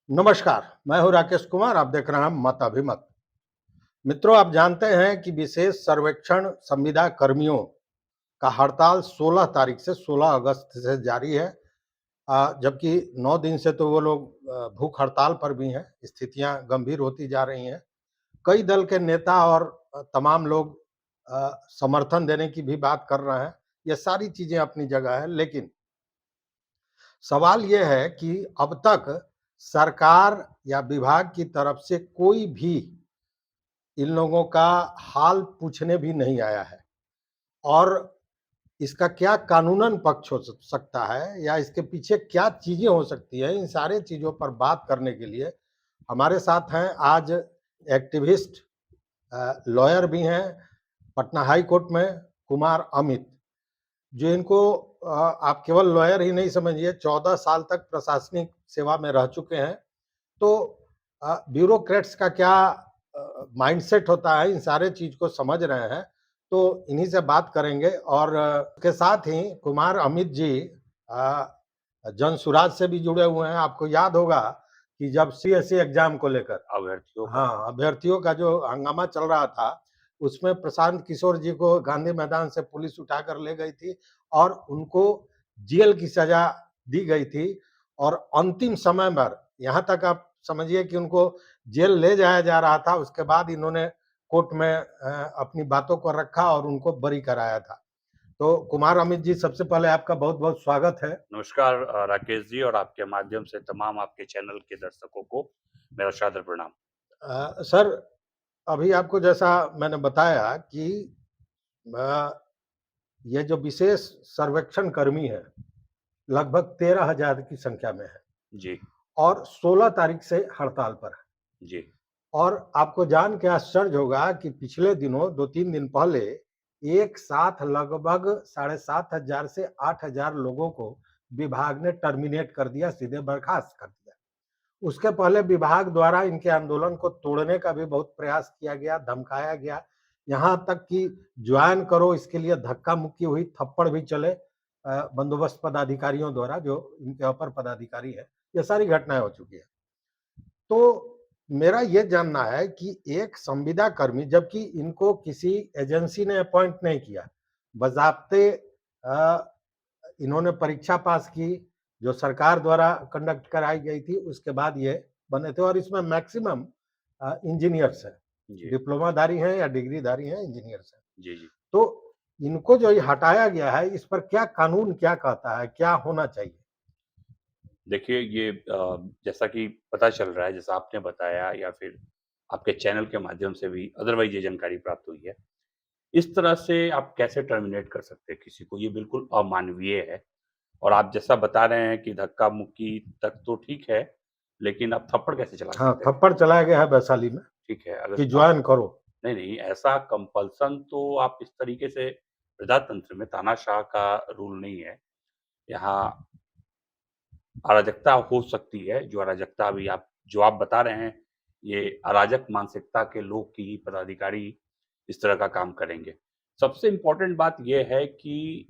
नमस्कार, मैं हूं राकेश कुमार। आप देख रहे हैं मत अभिमत। मित्रों, आप जानते हैं कि विशेष सर्वेक्षण संविदा कर्मियों का हड़ताल 16 तारीख से 16 अगस्त से जारी है। जबकि 9 दिन से तो वो लोग भूख हड़ताल पर भी हैं। स्थितियां गंभीर होती जा रही हैं। कई दल के नेता और तमाम लोग समर्थन देने की भी बात कर रहे हैं। ये सारी चीजें अपनी जगह है, लेकिन सवाल ये है कि अब तक सरकार या विभाग की तरफ से कोई भी इन लोगों का हाल पूछने भी नहीं आया है। और इसका क्या कानूनन पक्ष हो सकता है या इसके पीछे क्या चीजें हो सकती है, इन सारे चीजों पर बात करने के लिए हमारे साथ हैं आज एक्टिविस्ट, लॉयर भी हैं पटना हाई कोर्ट में, कुमार अमित, जो इनको आप केवल लॉयर ही नहीं समझिए, 14 साल तक प्रशासनिक सेवा में रह चुके हैं। तो ब्यूरोक्रेट्स का क्या माइंडसेट होता है, इन सारे चीज को समझ रहे हैं। तो इन्हीं से बात करेंगे। और के साथ ही कुमार अमित जी जन सुराज से भी जुड़े हुए हैं। आपको याद होगा कि जब सीएससी एग्जाम को लेकर अभ्यर्थियों का जो हंगामा चल रहा था, उसमें प्रशांत किशोर जी को गांधी मैदान से पुलिस उठाकर ले गई थी और उनको जेल की सजा दी गई थी। और अंतिम समय पर यहाँ तक आप समझिए कि उनको जेल ले जाया जा रहा था। उसके बाद इन्होंने कोर्ट में अपनी बातों को रखा और उनको बरी कराया था। तो कुमार अमित जी, सबसे पहले आपका बहुत बहुत स्वागत है। नमस्कार राकेश जी, और आपके माध्यम से तमाम आपके चैनल के दर्शकों को मेरा सादर प्रणाम। सर, अभी आपको जैसा मैंने बताया कि अ, ये जो विशेष सर्वेक्षण कर्मी है, लगभग 13,000 की संख्या में है जी। और 16 तारीख से हड़ताल पर है। जी। और आपको जान के आश्चर्य होगा कि पिछले दिनों 2-3 दिन पहले एक साथ लगभग 7,500 से 8,000 लोगों को विभाग ने टर्मिनेट कर दिया, सीधे बर्खास्त कर दिया। उसके पहले विभाग द्वारा इनके आंदोलन को तोड़ने का भी बहुत प्रयास किया गया, धमकाया गया। यहाँ तक कि ज्वाइन करो, इसके लिए धक्का मुक्की हुई, थप्पड़ भी चले बंदोबस्त पदाधिकारियों द्वारा, जो इनके अपर पदाधिकारी है। ये सारी घटनाएं हो चुकी है। तो मेरा ये जानना है कि एक संविदा कर्मी, जबकि इनको किसी एजेंसी ने अपॉइंट नहीं किया, बजाप्ते इन्होंने परीक्षा पास की, जो सरकार द्वारा कंडक्ट कराई गई थी, उसके बाद ये बने थे। और इसमें मैक्सिमम इंजीनियर्स हैं, जी। डिप्लोमाधारी हैं या डिग्रीधारी हैं, इंजीनियर्स हैं। जी। जी। तो इनको जो ये हटाया गया है, इस पर क्या कानून क्या कहता है, क्या होना चाहिए? देखिए, ये जैसा कि पता चल रहा है, जैसा आपने बताया या फिर आपके चैनल के माध्यम से भी अदरवाइज ये जानकारी प्राप्त हुई है। इस तरह से आप कैसे टर्मिनेट कर सकते हैं किसी को, ये बिल्कुल अमानवीय है। और आप जैसा बता रहे हैं कि धक्का-मुक्की तक तो ठीक है, लेकिन आप थप्पड़ कैसे चला हाँ, सकते हैं थप्पड़ किसी को? चलाया गया है वैशाली में ठीक है, अगर कि आप ज्वाइन करो। नहीं, नहीं, ऐसा कंपल्सन तो आप इस तरीके से प्रजातंत्र में तानाशाह का रूल नहीं है। यहाँ अराजकता हो सकती है, जो अराजकता अभी आप बता रहे हैं, ये अराजक मानसिकता के लोग की ही पदाधिकारी इस तरह का काम करेंगे। सबसे इम्पोर्टेंट बात ये है कि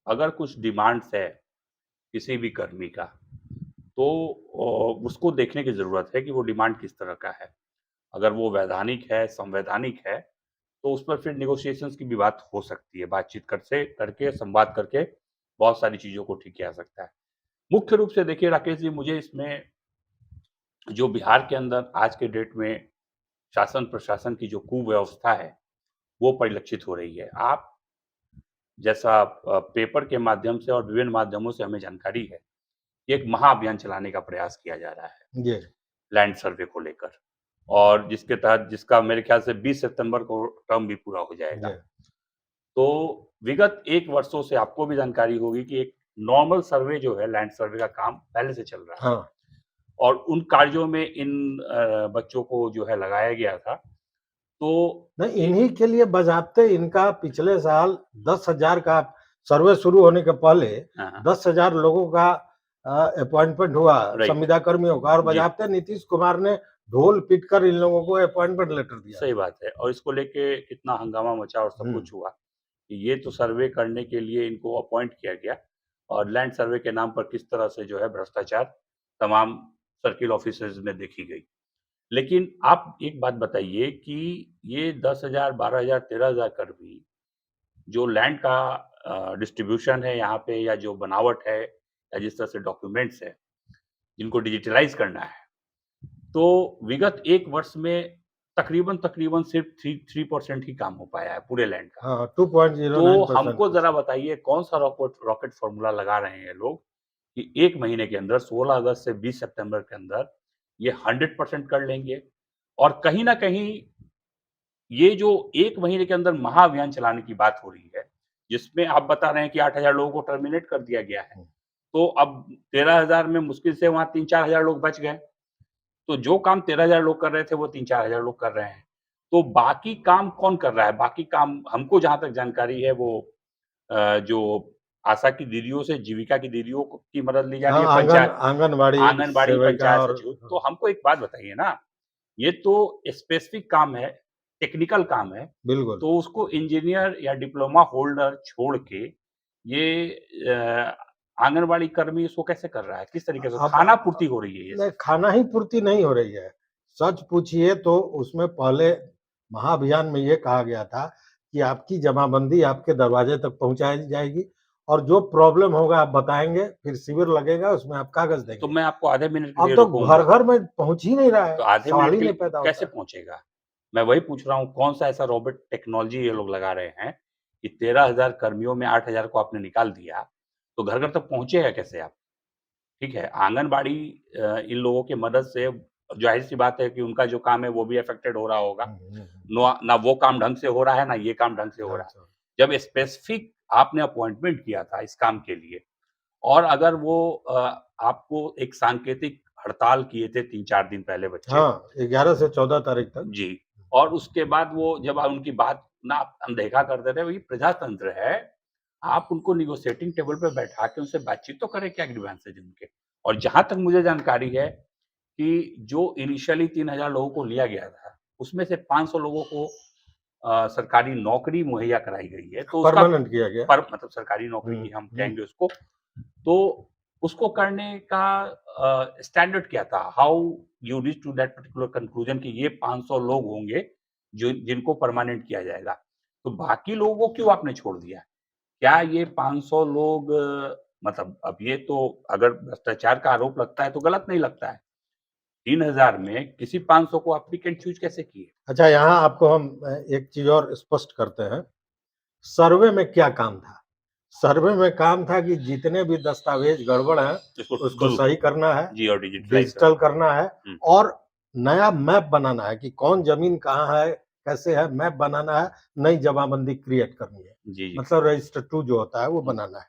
अगर कुछ डिमांड्स है किसी भी कर्मी का, तो उसको देखने की ज़रूरत है कि वो डिमांड किस तरह का है। अगर वो वैधानिक है, संवैधानिक है, तो उस पर फिर नेगोशिएशंस की भी बात हो सकती है। बातचीत करके, संवाद करके बहुत सारी चीज़ों को ठीक किया जा सकता है। मुख्य रूप से देखिए राकेश जी, मुझे इसमें जो बिहार के अंदर आज के डेट में शासन-प्रशासन की जो कुव्यवस्था है, वो परिलक्षित हो रही है। आप जैसा पेपर के माध्यम से और विभिन्न माध्यमों से हमें जानकारी है, कि एक महाअभियान चलाने का प्रयास किया जा रहा है, जी। लैंड सर्वे को लेकर, और जिसके तहत जिसका मेरे ख्याल से 20 सितंबर को टर्म भी पूरा हो जाएगा। जी। तो विगत 1 वर्षों से आपको भी जानकारी होगी कि एक नॉर्मल सर्वे जो है, लैंड सर्वे का काम पहले से चल रहा है, हाँ। और उन कार्यों में इन बच्चों को जो है लगाया गया था। तो नहीं, ए इन्हीं के लिए बज़ाब्ते इनका पिछले साल 10,000 का सर्वे शुरू होने के पहले हाँ, हाँ। 10,000 लोगों का अपॉइंटमेंट हुआ राइट। संविदा कर्मियों का, और जी। बज़ाब्ते नीतीश कुमार ने ढोल पीट कर इन लोगों को अपॉइंटमेंट लेटर दिया। सही बात है, और इसको लेके कितना हंगामा मचा और सब हुँ। कुछ हुआ, कि ये तो सर्वे करने के लिए इनको अपॉइंट किया गया, और लैंड सर्वे के नाम पर किस तरह से जो है भ्रष्टाचार तमाम सर्किल ऑफिसेज में देखी गई। लेकिन आप एक बात बताइए कि ये 10,000, 12,000, 13,000 कर्मी जो लैंड का डिस्ट्रीब्यूशन है यहाँ पे, या जो बनावट है, या जिस तरह से डॉक्यूमेंट्स है, जिनको डिजिटलाइज़ करना है, तो विगत 1 वर्ष में तकरीबन सिर्फ 3% ही काम हो पाया है पूरे लैंड का। हाँ, तो 2.09% हमको ज़रा बताइए कौन-सा रॉकेट फ़ॉर्मूला लगा रहे हैं ये लोग कि 1 महीने के अंदर 16 अगस्त से 20 सितंबर के अंदर ये 100% कर लेंगे? और कहीं न कहीं ये जो 1 महीने के अंदर महाअभियान चलाने की बात हो रही है, जिसमें आप बता रहे हैं कि 8,000 लोगों को टर्मिनेट कर दिया गया है। हुँ। तो अब 13,000 में मुश्किल से वहाँ 3-4 हज़ार लोग बच गए। तो जो काम 13,000 लोग कर रहे थे, वो 3-4 हज़ार लोग कर रहे हैं। तो बाकी काम कौन कर रहा है? बाकी काम हमको जहाँ तक जानकारी है वो जो आशा की दीदियों से जीविका की दीदियों को की मदद ली जा रही हाँ, है, पंचायत आंगनबाड़ी आंगनबाड़ी, सेविका पंचायत और सचिव। तो हमको एक बात बताइए ना, ये तो स्पेसिफिक काम है, टेक्निकल काम है, बिल्कुल। तो उसको इंजीनियर या डिप्लोमा होल्डर छोड़ के ये आंगनबाड़ी कर्मी इसको कैसे कर रहा है? किस तरीके से अब खाना पूर्ति हो रही है ये नहीं, सिर्फ? खाना ही पूर्ति नहीं हो रही है। सच पूछिए तो उसमें पहले महाअभियान में ये कहा गया था कि आपकी जमाबंदी आपके दरवाजे तक पहुँचाई जाएगी और जो प्रॉब्लम होगा आप बताएँगे, फिर शिविर लगेगा, उसमें आप कागज़ तो देंगे। मैं आपको आधे मिनट के अब लिए तो रोकूँगा। घर-घर में पहुँच ही नहीं रहा तो है, आधे सवाल मिनट ही के नहीं लिए पैदा कैसे होता है। पहुँचेगा? मैं वही पूछ रहा हूँ, कौन-सा ऐसा रोबोट टेक्नोलॉजी ये लोग लगा रहे हैं कि 13,000 कर्मियों में 8,000 को आपने निकाल दिया, तो घर-घर तक पहुँचेगा कैसे आप? ठीक है, आंगनबाड़ी इन लोगों की मदद से ज़ाहिर-सी बात है कि उनका जो काम है वो भी अफ़ेक्टेड हो रहा होगा। हुँ, हुँ, हुँ। ना वो काम ढंग से हो रहा है, ना ये काम ढंग से हो ढंग रहा है। से हो। जब स्पेसिफ़िक आपने अपॉइंटमेंट किया था इस काम के लिए, और अगर वो आपको एक सांकेतिक हड़ताल किए थे 3-4 दिन पहले बच्चे, हाँ, 11 से 14 तारीख तक। जी, और उसके बाद वो जब आप उनकी बात ना अनदेखा कर दे रहे, वही प्रजातंत्र है। आप उनको नेगोशिएटिंग टेबल पे बैठा के उनसे बातचीत तो करें, क्या ग्रीवेंसेस है उनके। और जहाँ तक मुझे जानकारी है कि जो इनिशियली 3,000 लोगों को लिया गया था, उसमें से 500 लोगों को सरकारी नौकरी मुहैया कराई गई है। तो उसका परमानेंट किया गया। पर मतलब सरकारी नौकरी हुँ, ही हम हुँ। कहेंगे उसको। तो उसको करने का स्टैंडर्ड क्या था? How you reach to that particular conclusion कि ये 500 लोग होंगे जो जिनको परमानेंट किया जाएगा। तो बाकी लोगों को क्यों आपने छोड़ दिया? क्या ये 500 लोग मतलब अब ये तो अगर भ्रष्टाचार का आरोप लगता है तो गलत नहीं लगता है। 3,000 में किसी 500 को आप पिक एंड चूज़ कैसे किए? अच्छा, यहाँ आपको हम एक चीज़ और स्पष्ट करते हैं। सर्वे में क्या काम था? सर्वे में काम था कि जितने भी दस्तावेज़ गड़बड़ हैं, इसको उसको सही करना है, जी और डिजिटलाइज़ डिजिटल करना। करना है हुँ, और नया मैप बनाना है कि कौन ज़मीन कहाँ है, कैसे है, मैप बनाना है, नई जमाबंदी क्रिएट करनी है। जी, जी। मतलब रजिस्टर 2 जो होता है, वो हुँ, बनाना है।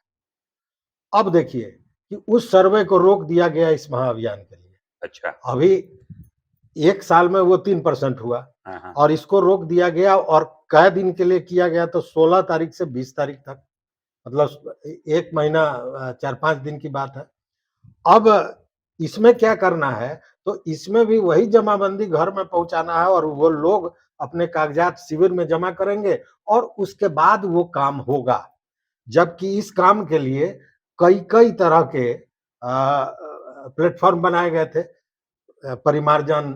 अब देखिए कि उस सर्वे को रोक दिया गया इस महाअभियान के लिए। अच्छा। अभी 1 साल में वो 3% हुआ हाँ, हाँ। और इसको रोक दिया गया और कै दिन के लिए किया गया तो 16 तारीख से 20 तारीख तक, मतलब 1 महीना 4-5 दिन की बात है। अब इसमें क्या करना है, तो इसमें भी वही जमाबंदी घर में पहुँचाना है और वो लोग अपने कागज़ात शिविर में जमा करेंगे और उसके बाद वो काम होगा। जबकि इस काम के लिए कई-कई तरह के प्लेटफ़ॉर्म बनाए गए थे। परिमार्जन,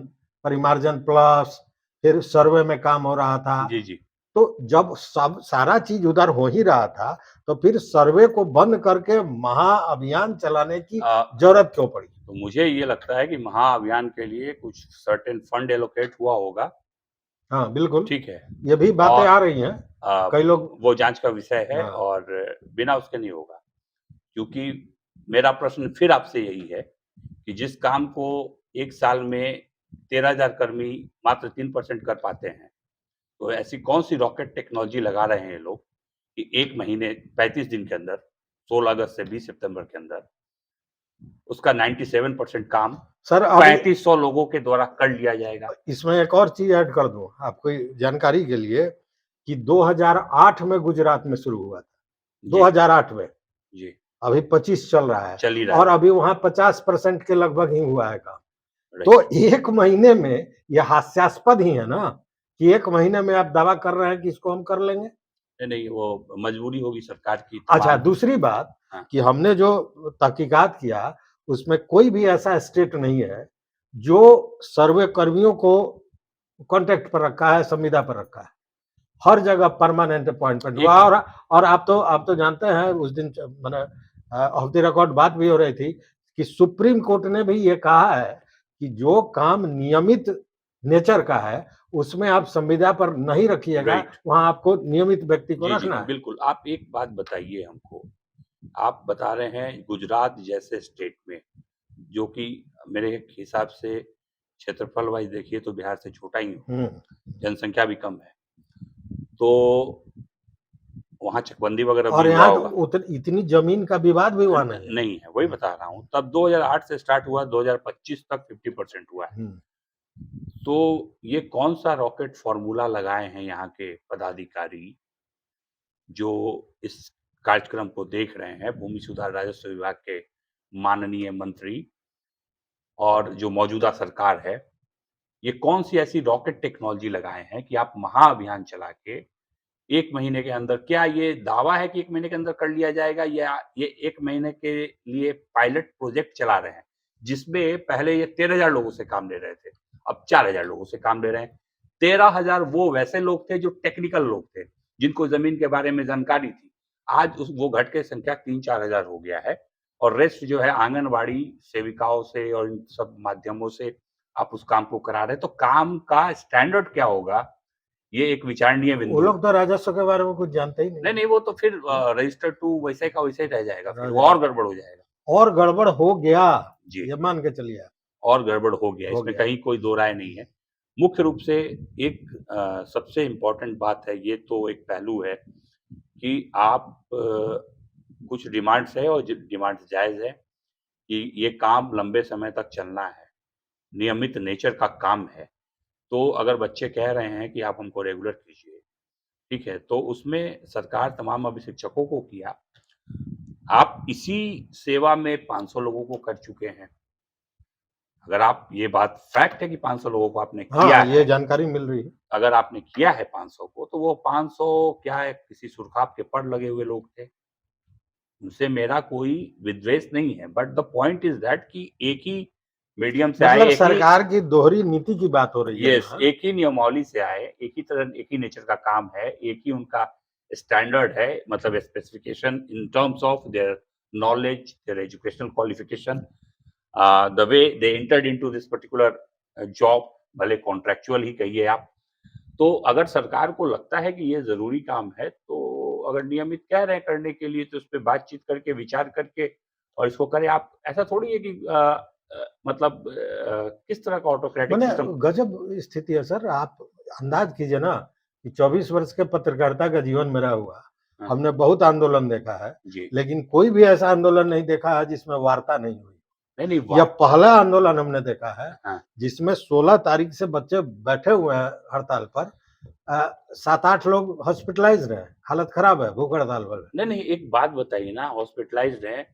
परिमार्जन प्लस, फिर सर्वे में काम हो रहा था। जी, जी। तो जब सब सारा चीज़ उधर हो ही रहा था, तो फिर सर्वे को बंद करके महाअभियान चलाने की अ, ज़रूरत क्यों पड़ी? तो मुझे ये लगता है कि महाअभियान के लिए कुछ सर्टेन फंड एलोकेट हुआ होगा, हाँ, बिल्कुल, ठीक है। ये भी बातें और आ रही हैं। कई लोग वो जाँच का विषय है हाँ, और बिना उसके नहीं होगा। क्योंकि मेरा प्रश्न फिर आपसे यही है कि जिस काम को 1 साल में 13,000 कर्मी मात्र 3% कर पाते हैं, तो ऐसी कौन-सी रॉकेट टेक्नोलॉजी लगा रहे हैं ये लोग कि 1 महीने 35 दिन के अंदर, 16 अगस्त से 20 सितंबर के अंदर, उसका 97% काम सर अभी 3500 लोगों के द्वारा कर लिया जाएगा। इसमें एक और चीज़ ऐड कर दूँ आपको जानकारी के लिए कि 2008 में गुजरात में शुरू हुआ था, जी, 2008 में। जी, अभी 25 चल रहा है चल ही रहा और है। अभी वहाँ 50% के लगभग ही हुआ है काम। तो राइट। 1 महीने में ये हास्यास्पद ही है ना, कि 1 महीने में आप दावा कर रहे हैं कि इसको हम कर लेंगे। नहीं, नहीं, वो मजबूरी होगी सरकार की अच्छा, तमाम। दूसरी बात हाँ, कि हमने जो तहकीकात किया, उसमें कोई भी ऐसा स्टेट नहीं है जो सर्वे कर्मियों को कांटेक्ट पर रखा है, संविदा पर रखा है। हर जगह परमानेंट अपॉइंटमेंट हुआ। और आप तो जानते हैं उस दिन मैंने ऑफ द रिकॉर्ड बात भी हो रही थी कि सुप्रीम कोर्ट ने भी ये कहा है कि जो काम नियमित नेचर का है उसमें आप संविदा पर नहीं रखिएगा, राइट। वहां आपको नियमित व्यक्ति को जी, जी, रखना है। बिल्कुल। आप एक बात बताइए हमको, आप बता रहे हैं गुजरात जैसे स्टेट में, जो कि मेरे हिसाब से क्षेत्रफल वाइज़ देखिए तो बिहार से छोटा ही हो, जनसंख्या भी कम है। तो वहाँ चकबंदी वगैरह और भी हुआ यहाँ तो होगा। इतनी जमीन का विवाद भी हुआ नहीं है। नहीं है, वही बता रहा हूँ। तब 2008 से स्टार्ट हुआ, 2025 तक 50% हुआ है। तो ये कौन-सा रॉकेट फ़ॉर्मूला लगाए हैं यहाँ के पदाधिकारी, जो इस कार्यक्रम को देख रहे हैं, भूमि सुधार राजस्व विभाग के माननीय मंत्री और जो मौजूदा सरकार है, ये कौन-सी ऐसी रॉकेट टेक्नोलॉजी लगाए हैं कि आप महाअभियान चला के 1 महीने के अंदर, क्या ये दावा है कि 1 महीने के अंदर कर लिया जाएगा, या ये 1 महीने के लिए पायलट प्रोजेक्ट चला रहे हैं, जिसमें पहले ये 13,000 लोगों से काम ले रहे थे, अब 4,000 लोगों से काम ले रहे हैं। 13,000 वो वैसे लोग थे जो टेक्निकल लोग थे, जिनको ज़मीन के बारे में जानकारी थी। आज वो घट के संख्या 3-4 हज़ार हो गया है, और रेस्ट जो है आंगनवाड़ी सेविकाओं से और इन सब माध्यमों से आप उस काम को करा रहे हैं। तो काम का स्टैंडर्ड क्या होगा, ये एक विचारणीय वो बिंदु है। लोग तो राजस्व के बारे में कुछ जानते ही नहीं नहीं, है। नहीं, वो तो फिर रजिस्टर टू वैसे का वैसे ही रह जाएगा, फिर रह वो और जाएगा। गड़बड़ हो जाएगा। और गड़बड़ हो गया, जी, ये मान के चलिए आप। और गड़बड़ हो गया, हो इसमें गया। कहीं कोई दो राय नहीं है। मुख्य रूप से एक सबसे इम्पोर्टेंट बात है, ये तो एक पहलू है कि आप कुछ डिमांड्स है और डिमांड्स जायज़ है कि ये काम लंबे समय तक चलना है, नियमित नेचर का काम है। तो अगर बच्चे कह रहे हैं कि आप हमको रेगुलर कीजिए, ठीक है, तो उसमें सरकार तमाम अभी शिक्षकों को किया, आप इसी सेवा में 500 लोगों को कर चुके हैं। अगर आप, ये बात फैक्ट है कि 500 लोगों को आपने किया हाँ, ये है, जानकारी मिल रही है। अगर आपने किया है 500 को, तो वो 500 क्या है, किसी सुरखाब के पड़ लगे हुए लोग थे। उनसे मेरा कोई विद्वेष नहीं है, but the point is that कि एक ही मीडियम से आए, मतलब एक ही, सरकार की दोहरी नीति की बात हो रही है यस, यहाँ। एक ही नियमावली से आए, एक ही तरह, एक ही नेचर का काम है, एक ही उनका स्टैंडर्ड है, मतलब specification in terms of their knowledge, there educational qualification, the way they entered into this particular job, भले कॉन्ट्रैक्चुअल ही कहिए आप। तो अगर सरकार को लगता है कि ये ज़रूरी काम है, तो अगर नियमित कह रहे हैं करने के लिए, तो उसपे बातचीत करके, विचार करके और इसको करें। आप, ऐसा थोड़ी है कि मतलब किस तरह का ऑटोक्रेटिक मैंने सिस्टम। गजब स्थिति है सर। आप अंदाज कीजिए ना कि 24 वर्ष के पत्रकारिता का जीवन मेरा हुआ। हाँ, हमने बहुत आंदोलन देखा है, जी। लेकिन कोई भी ऐसा आंदोलन नहीं देखा है जिसमें वार्ता नहीं हुई। नहीं, नहीं, यह वाह! पहला आंदोलन हमने देखा है हाँ, जिसमें 16 तारीख से बच्चे बैठे हुए हैं हड़ताल पर। 7-8 लोग हॉस्पिटलाइज्ड हैं, हालत खराब है भूख हड़ताल पर। नहीं, नहीं, एक बात बताइए ना, हॉस्पिटलाइज़्ड हैं,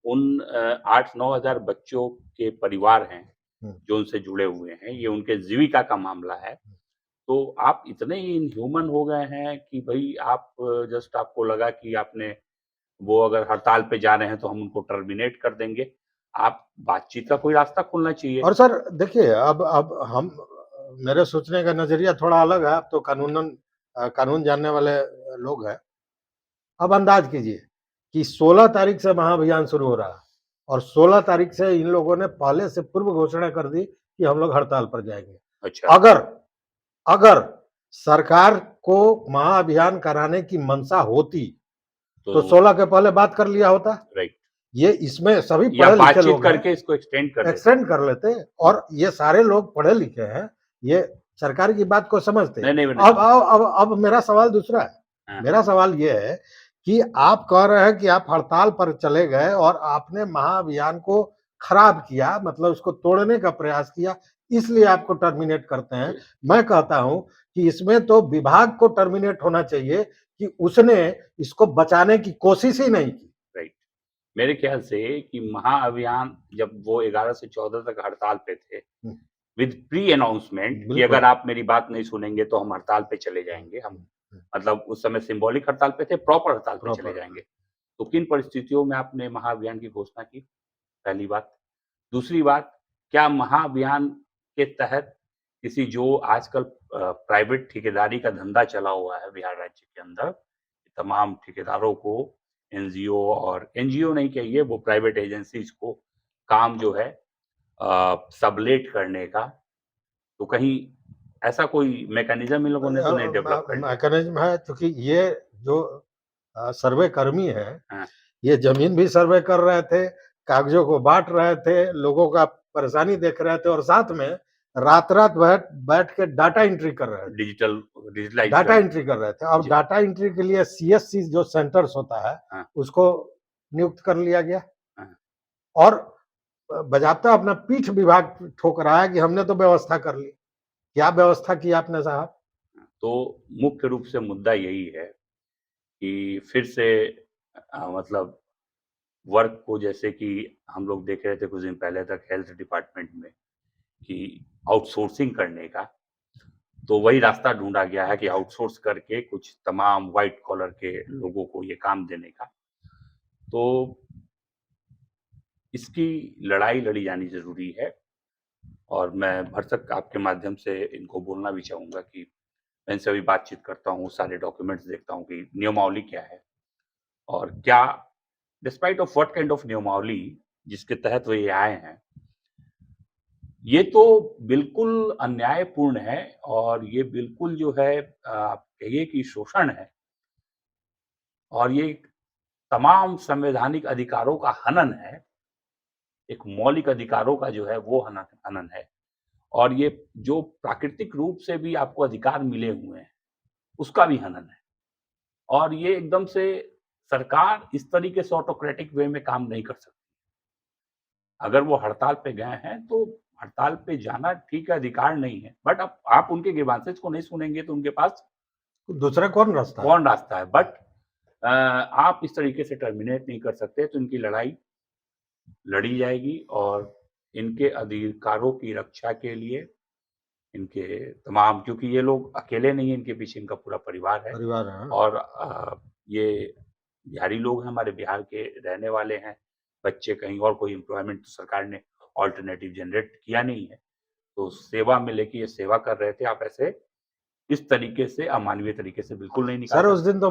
उन 8-9 हज़ार बच्चों के परिवार हैं, हम्म। जो उनसे जुड़े हुए हैं, ये उनके जीविका का मामला है। तो आप इतने इनह्यूमन हो गए हैं कि भई आप, जस्ट आपको लगा कि आपने, वो अगर हड़ताल पे जा रहे हैं तो हम उनको टर्मिनेट कर देंगे। आप, बातचीत का कोई रास्ता खोलना चाहिए। और सर देखिए, अब हम मेरे सोचने का नजरिया थोड़ा अलग है। अब तो कानून जानने वाले लोग हैं। अब अंदाज कीजिए कि 16 तारीख से महाअभियान शुरू हो रहा है और 16 तारीख से इन लोगों ने पहले से पूर्व घोषणा कर दी कि हम लोग हड़ताल पर जाएंगे। अच्छा, अगर अगर सरकार को महाअभियान कराने की मंशा होती तो तो 16 के पहले बात कर लिया होता। राइट, ये इसमें सभी या पढ़े लिखे बातचीत लोग हैं, करके इसको एक्सटेंड कर देते। एक्सटेंड कर लेते। और ये सारे लोग पढ़े लिखे हैं, ये सरकार की बात को समझते। नहीं, नहीं, अब मेरा सवाल दूसरा है। हाँ, मेरा सवाल ये है कि आप कह रहे हैं कि आप हड़ताल पर चले गए और आपने महाअभियान को खराब किया, मतलब उसको तोड़ने का प्रयास किया, इसलिए आपको टर्मिनेट करते हैं। मैं कहता हूं कि इसमें तो विभाग को टर्मिनेट होना चाहिए कि उसने इसको बचाने की कोशिश ही नहीं की। राइट। मेरे ख्याल से कि महाअभियान, जब वो 11 से 14 तक हड़ताल पे थे, विद प्री अनाउंसमेंट कि बिल्कुल। अगर आप मेरी बात नहीं सुनेंगे तो हम हड़ताल पे चले जाएँगे, हम, मतलब उस समय सिंबॉलिक हड़ताल पे थे, प्रॉपर हड़ताल पे चले प्रॉपर। जाएँगे। तो किन परिस्थितियों में आपने महाअभियान की घोषणा की? पहली बात। दूसरी बात, क्या महाअभियान के तहत किसी जो आजकल प्राइवेट ठेकेदारी का धंधा चला हुआ है बिहार राज्य के अंदर, तमाम ठेकेदारों को एनजीओ और एनजीओ नहीं कहिए, वो प्राइवेट एजेंसीज को काम जो है सबलेट करने का, तो कहीं ऐसा कोई मैकेनिज्म इन लोगों ने तो नहीं डेवलप कर लिया? मैकेनिज्म है, क्योंकि ये जो सर्वे कर्मी है, हाँ, ये जमीन भी सर्वे कर रहे थे, कागजों को बांट रहे थे, लोगों का परेशानी देख रहे थे और साथ में रात-रात बैठ बैठ के डाटा एंट्री कर रहे थे। डिजिटलाइज़ डाटा कर एंट्री कर रहे थे और जी। डाटा एंट्री के लिए सीएससी जो सेंटर्स होता है, हाँ, उसको नियुक्त कर लिया गया हाँ। और बजाता अपना पीठ विभाग ठोक रहा है कि हमने तो व्यवस्था कर ली। क्या व्यवस्था की आपने साहब? तो मुख्य रूप से मुद्दा यही है कि फिर से मतलब वर्क को, जैसे कि हम लोग देख रहे थे कुछ दिन पहले तक हेल्थ डिपार्टमेंट में, कि आउटसोर्सिंग करने का, तो वही रास्ता ढूँढा गया है कि आउटसोर्स करके कुछ तमाम व्हाइट कॉलर के लोगों को ये काम देने का। तो इसकी लड़ाई लड़ी जानी ज़रूरी है और मैं भरसक आपके माध्यम से इनको बोलना भी चाहूँगा कि मैं इनसे अभी बातचीत करता हूँ, सारे डॉक्यूमेंट्स देखता हूँ कि नियमावली क्या है और क्या despite of what kind of नियमावली जिसके तहत वो ये आए हैं, ये तो बिल्कुल अन्यायपूर्ण है और ये बिल्कुल जो है आप कहिए कि शोषण है और ये तमाम संवैधानिक अधिकारों का हनन है, एक मौलिक अधिकारों का जो है वो हनन है और ये जो प्राकृतिक रूप से भी आपको अधिकार मिले हुए हैं, उसका भी हनन है और ये एकदम से सरकार इस तरीके से ऑटोक्रेटिक वे में काम नहीं कर सकती। अगर वो हड़ताल पे गए हैं, तो हड़ताल पे जाना ठीक है, अधिकार नहीं है, बट अब आप उनके ग्रीवांसेस को नहीं सुनेंगे तो उनके पास दूसरा कौन रास्ता है? कौन रास्ता है? बट आप इस तरीके से टर्मिनेट नहीं कर सकते, तो इनकी लड़ाई लड़ी जाएगी और इनके अधिकारों की रक्षा के लिए इनके तमाम, क्योंकि ये लोग अकेले नहीं हैं, इनके पीछे इनका पूरा परिवार है परिवार है। और ये बिहारी लोग हैं, हमारे बिहार के रहने वाले हैं, बच्चे कहीं और कोई एम्प्लॉयमेंट तो सरकार ने अल्टरनेटिव जनरेट किया नहीं है, तो सेवा में लेके ये सेवा कर रहे थे, आप ऐसे इस तरीके से अमानवीय तरीके से बिल्कुल नहीं निकाल सर उस सकते। दिन तो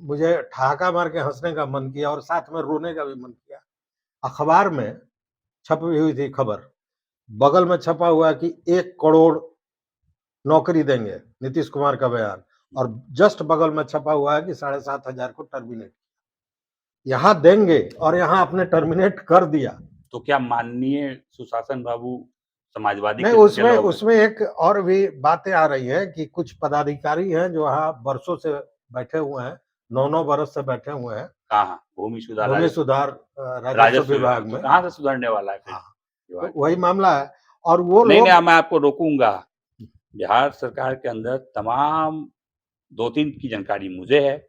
मुझे ठहाका मार के हँसने का मन किया और साथ में रोने का भी मन किया। अखबार में छपी हुई थी खबर, बगल में छपा हुआ है कि 1 करोड़ नौकरी देंगे, नीतीश कुमार का बयान और जस्ट बगल में छपा हुआ है कि 7,500 को टर्मिनेट। यहाँ देंगे और यहाँ आपने टर्मिनेट कर दिया। तो क्या माननीय सुशासन बाबू समाजवादी नहीं, के पीछे उसमें लोग हैं? उसमें एक और भी बातें आ रही हैं कि कुछ पदाधिकारी हैं जो वहाँ बरसों से बैठे हुए हैं, 9-9 बरस से बैठे हुए हैं, कहाँ? भूमि सुधार भूमि राजस्व सुधार राजस्व राजस्व विभाग विभाग, तो में। कहाँ से सुधरने वाला है फिर हाँ, तो विभाग? वही मामला है और वो नहीं, नहीं, लोग मैं आपको रोकूँगा। बिहार सरकार के अंदर तमाम 2-3 की जानकारी मुझे है,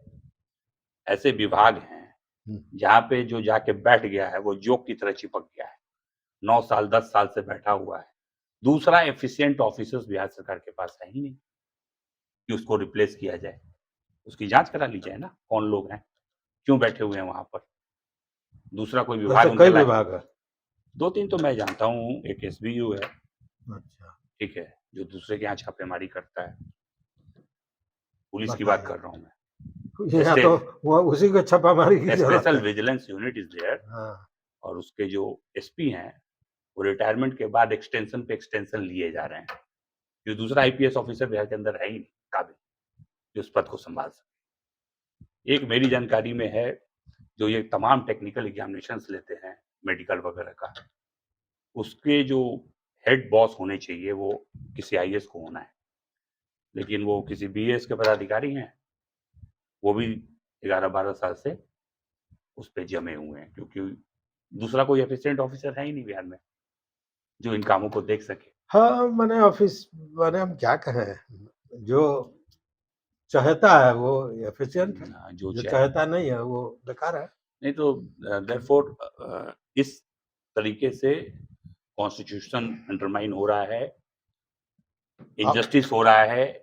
ऐसे विभाग हैं, हुँ, जहाँ पे जो जाके बैठ गया है, वो जोक की तरह चिपक गया है। 9 साल, 10 साल से बैठा हुआ है। दूसरा एफिशिएंट ऑफिसर्स बिहार सरकार के पास है ही नहीं, कि उसको रिप्लेस किया जाए। उसकी जाँच करा ली जाए ना, कौन लोग हैं, क्यों बैठे हुए हैं वहाँ पर? दूसरा कोई विभाग वैसे उनके कई लायक, विभाग हैं। 2-3 तो मैं जानता हूँ, एक एसबीयू है, अच्छा, ठीक है, जो दूसरे के यहाँ छापेमारी करता है। पुलिस की बात बताइए। कर रहा हूँ मैं। यहाँ तो वो उसी को छापामारी की ज़रूरत स्पेशल है। विजिलेंस यूनिट इज़ देयर हाँ, और उसके जो एसपी हैं, वो रिटायरमेंट के बाद एक्सटेंशन पे एक्सटेंशन लिए जा रहे हैं। जो दूसरा आईपीएस ऑफिसर बिहार के अंदर है ही नहीं काबिल, जो उस पद को संभाल सके। एक मेरी जानकारी में है, जो ये तमाम टेक्निकल एग्जामिनेशंस लेते हैं, मेडिकल वगैरह का, उसके जो हेड बॉस होने चाहिए, वो किसी आईएएस को होना है। लेकिन वो किसी बीएएस के पदाधिकारी हैं, वो भी 11-12 साल से उस पे जमे हुए हैं, क्योंकि दूसरा कोई एफिशिएंट ऑफिसर है ही नहीं बिहार में, जो इन कामों को देख सके। हाँ, माने ऑफ़िस माने हम क्या कहें, जो चहेता है वो एफ़िशिएंट है, जो जो चाहे चहेता नहीं है वो बेकार है। नहीं तो देयरफॉर इस तरीके से कॉन्स्टिट्यूशन अंडरमाइन हो रहा है, अब इनजस्टिस हो रहा है,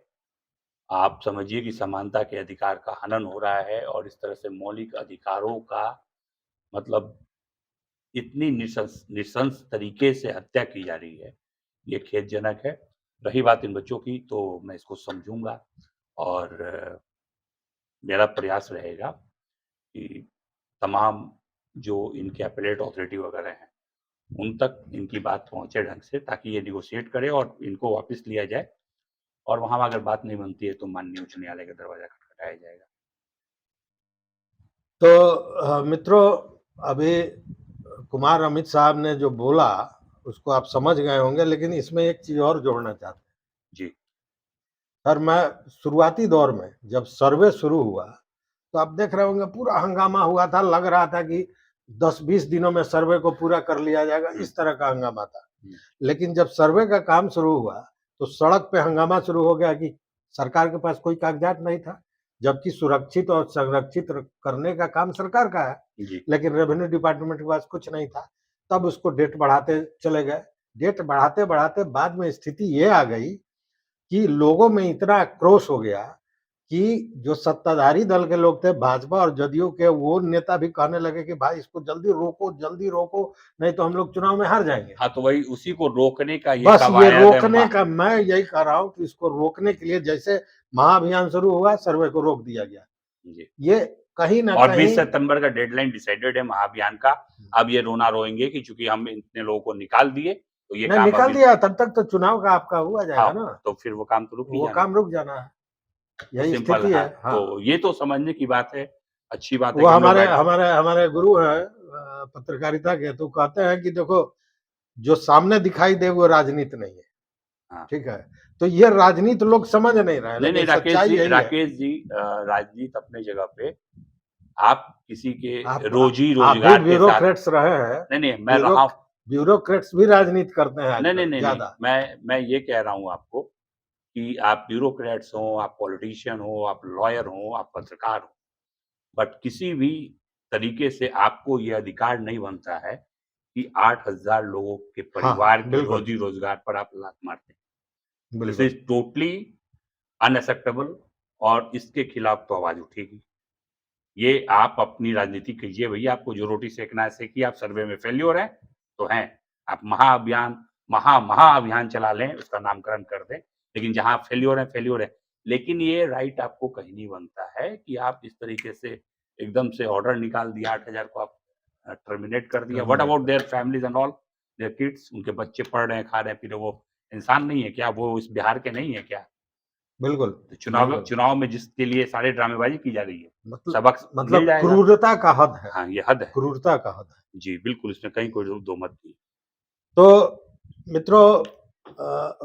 आप समझिए कि समानता के अधिकार का हनन हो रहा है और इस तरह से मौलिक अधिकारों का मतलब इतनी नृशंस तरीके से हत्या की जा रही है, ये खेदजनक है। रही बात इन बच्चों की, तो मैं इसको समझूँगा और मेरा प्रयास रहेगा कि तमाम जो इनके अपीलेट अथॉरिटी वगैरह हैं, उन तक इनकी बात पहुँचे ढंग से, ताकि ये नेगोशिएट करें और इनको वापस लिया जाए, और वहाँ अगर बात नहीं बनती है तो माननीय उच्च न्यायालय का दरवाज़ा खटखटाया जाएगा। तो मित्रों, अभी कुमार अमित साहब ने जो बोला उसको आप समझ गए होंगे, लेकिन इसमें एक चीज और जोड़ना चाहते हैं। जी, सर, मैं शुरुआती दौर में जब सर्वे शुरू हुआ तो आप देख रहे होंगे पूरा हंगामा हुआ था, लग रहा था कि 10-20 दिनों में सर्वे को पूरा कर लिया जाएगा, इस तरह का हंगामा था। लेकिन जब सर्वे का काम शुरू हुआ तो सड़क पे हंगामा शुरू हो गया कि सरकार के पास कोई कागजात नहीं था, जबकि सुरक्षित और संरक्षित करने का काम सरकार का है, जी। लेकिन रेवेन्यू डिपार्टमेंट के पास कुछ नहीं था। तब उसको डेट बढ़ाते चले गए। डेट बढ़ाते बढ़ाते बाद में स्थिति ये आ गई कि लोगों में इतना आक्रोश हो गया कि जो सत्ताधारी दल के लोग थे, भाजपा और जदयू के, वो नेता भी कहने लगे कि भाई इसको जल्दी रोको, नहीं तो हम लोग चुनाव में हार जाएंगे। हाँ, तो वही उसी को रोकने का ये बस ये कवायद है। रोकने का, मैं यही कह रहा हूं कि इसको रोकने के लिए जैसे महाअभियान शुरू हुआ, सर्वे को रोक दिया गया। जी। ये कहीं ना और 20 कहीं सितंबर का डेडलाइन डिसाइडेड है महाअभियान का। अब ये रोना रोएंगे कि चूंकि हम इतने लोगों को निकाल दिए, तो ये नहीं काम निकाल अभी दिया, तब तक तो चुनाव का आपका हुआ जाएगा हाँ, ना, तो फिर वो काम तो रुक ही वो जाना। काम रुक जाना है, तो यही सिंपल स्थिति है। है। हाँ, तो ये तो समझने की बात है। अच्छी बात है वो कि हम लोग हमारे बैठ हमारे हमारे गुरु हैं पत्रकारिता के, तो कहते हैं कि देखो, जो सामने दिखाई दे वो राजनीति नहीं है। हाँ। ठीक है, तो ये राजनीति लोग समझ नहीं रहे हैं, नहीं, लेकिन नहीं राकेश सच्चाई जी, यही है। राजनीति अपने जगह पे, आप किसी के आप आप भी रोजी-रोजगार के साथ ब्यूरोक्रेट्स रहे हैं, नहीं, नहीं मैं रहा हूँ। ब्यूरोक्रेट्स भी राजनीति करते हैं नहीं, नहीं, आजकल नहीं, नहीं, ज्यादा। मैं ये कह रहा हूँ आपको कि आप ब्यूरोक्रेट्स हो, आप पॉलिटिशियन हो, आप लॉयर हो, आप पत्रकार हो, बट किसी भी तरीके से आपको ये अधिकार नहीं बनता है कि 8,000 लोगों के हाँ परिवार हाँ, के बिल्कुल रोजी-रोजगार पर आप लात मारते हैं। दिस बिल्कुल। इज़ टोटली अनएक्सेप्टेबल और इसके खिलाफ तो आवाज़ उठेगी। ये आप अपनी राजनीति कीजिए भैया, आपको जो रोटी सेकना है सेकिए, आप सर्वे में फेल्योर हैं, तो हैं। आप महाअभियान चला लें, उसका नामकरण कर दें, लेकिन जहाँ आप फेल्योर हैं। लेकिन ये राइट आपको कहीं नहीं बनता है कि आप इस तरीके से एकदम से ऑर्डर निकाल दिया, 8,000 को आप टर्मिनेट कर दिया। व्हाट टर्मिनेट अबाउट कर, there families and all? Their kids, उनके बच्चे पढ़ रहे हैं, खा रहे हैं, पी रहे हैं, वो इंसान नहीं है क्या? वो इस बिहार के नहीं है क्या? बिल्कुल तो बिल्कुल। चुनाव में जिसके लिए सारे ड्रामेबाज़ी की जा रही है, सबक मिल मतलब जाएगा। क्रूरता का हद है, हाँ, ये हद है। क्रूरता का हद है। जी, बिल्कुल, इसमें कहीं कोई दो मत नहीं। तो मित्रों,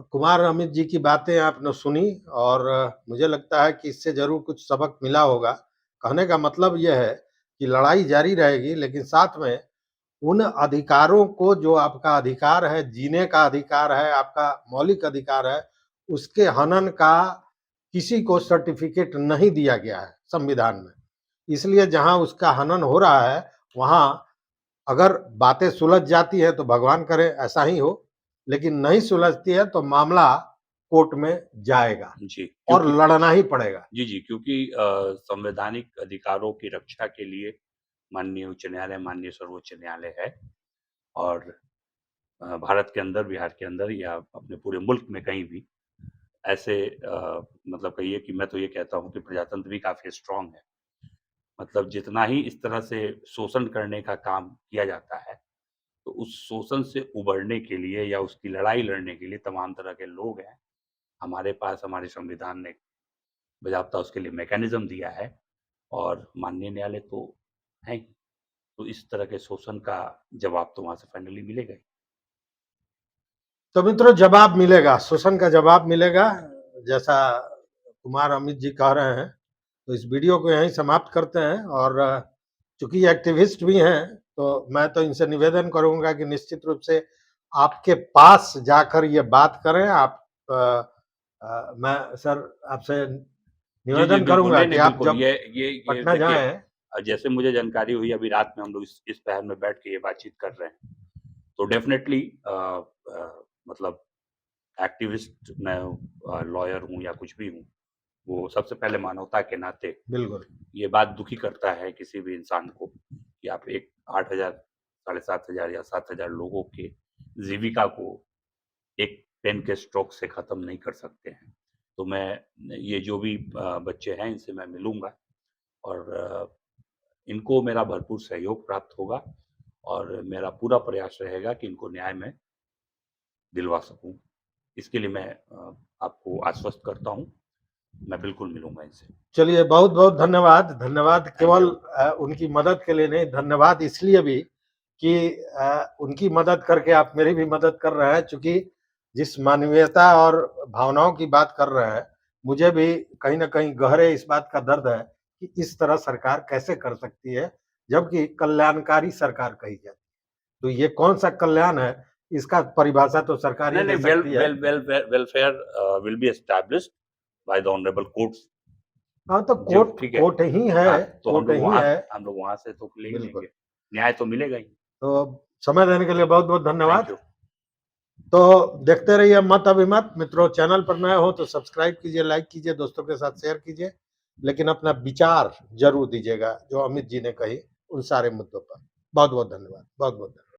कुमार अमित जी की बातें आपने सुनी और मुझे लगता है कि इससे जरूर कुछ सबक मिला होगा। कहने का मतलब यह है कि लड़ाई जारी रहेगी, लेकिन साथ में उन अधिकारों को, जो आपका अधिकार है, जीने का अधिकार है, आपका मौलिक अधिकार है, उसके हनन का किसी को सर्टिफिकेट नहीं दिया गया है संविधान में। इसलिए जहां उसका हनन हो रहा है, वहां अगर बातें सुलझ जाती है तो भगवान करे ऐसा ही हो, लेकिन नहीं सुलझती है तो मामला कोर्ट में जाएगा जी, और क्योंकि लड़ना ही पड़ेगा। जी, क्योंकि संवैधानिक अधिकारों की रक्षा के लिए माननीय उच्च न्यायालय, माननीय सर्वोच्च न्यायालय है और भारत के अंदर, बिहार के अंदर या अपने पूरे मुल्क में कहीं भी ऐसे मतलब कहिए कि मैं तो ये कहता हूँ कि प्रजातंत्र भी काफ़ी स्ट्रॉन्ग है। मतलब जितना ही इस तरह से शोषण करने का काम किया जाता है, तो उस शोषण से उबरने के लिए या उसकी लड़ाई लड़ने के लिए तमाम तरह के लोग हैं। हमारे पास हमारे संविधान ने बाज़ाब्ता उसके लिए मैकेनिज़्म दिया है और माननीय न्यायालय तो है ही। तो इस तरह के शोषण का जवाब तो वहाँ से फाइनली मिलेगा ही। तो मित्रों, जवाब मिलेगा, शोषण का जवाब मिलेगा, जैसा कुमार अमित जी कह रहे हैं। तो इस वीडियो को यहीं समाप्त करते हैं, और चूंकि एक्टिविस्ट भी हैं, तो मैं तो इनसे निवेदन करूंगा कि निश्चित रूप से आपके पास जाकर ये बात करें। मैं सर आपसे जी, जी, निवेदन बिल्कुल। करूंगा नहीं, कि नहीं, आप बिल्कुल। जब ये पटना देखिए, जाएं। जैसे मुझे जानकारी हुई अभी रात में हम लोग इस पहर में बैठ के ये बातचीत कर रहे हैं, तो डेफ़िनेटली मतलब एक्टिविस्ट मैं लॉयर हूँ या कुछ भी हूँ, वो सबसे पहले मानवता के नाते बिल्कुल ये बात दुखी करता है किसी भी इंसान को कि आप एक 8,000 7,500 या 7,000 लोगों के जीविका को एक पेन के स्ट्रोक से खत्म नहीं कर सकते हैं। तो मैं ये जो भी बच्चे हैं इनसे मैं मिलूँगा और इनको मेरा भरपूर सहयोग प्राप्त होगा और मेरा पूरा प्रयास रहेगा कि इनको न्याय मैं दिलवा सकूँ। इसके लिए मैं आपको आश्वस्त करता हूँ, मैं बिल्कुल मिलूँगा इनसे। चलिए, बहुत-बहुत धन्यवाद। धन्यवाद थैंक केवल यू। उनकी मदद के लिए नहीं, धन्यवाद इसलिए भी कि उनकी मदद करके आप मेरी भी मदद कर रहे हैं, चूँकि जिस मानवीयता और भावनाओं की बात कर रहे हैं, मुझे भी कहीं न कहीं गहरे इस बात का दर्द है कि इस तरह सरकार कैसे कर सकती है, जबकि कल्याणकारी सरकार कही जाती है। तो ये कौन-सा कल्याण है, इसका परिभाषा तो सरकार ही नहीं, दे नहीं, वेल सकती है। Well well way welfare will be established by the honourable courts. हाँ, तो जब कोर्ट ठीक है, कोर्ट ही है, हाँ, तो कोर्ट ही है। हम लोग वहाँ से तो ले ही बिल्कुल। लेंगे। न्याय तो मिलेगा ही। तो समय देने के लिए बहुत-बहुत थैंक धन्यवाद। यू। तो देखते रहिए मत अभिमत। मित्रों, चैनल पर नए हो तो सब्सक्राइब कीजिए, लाइक कीजिए, दोस्तों के साथ शेयर कीजिए, लेकिन अपना विचार ज़रूर दीजिएगा, जो अमित जी ने कही उन सारे मुद्दों पर। बहुत-बहुत धन्यवाद। बहुत-बहुत धन्यवाद।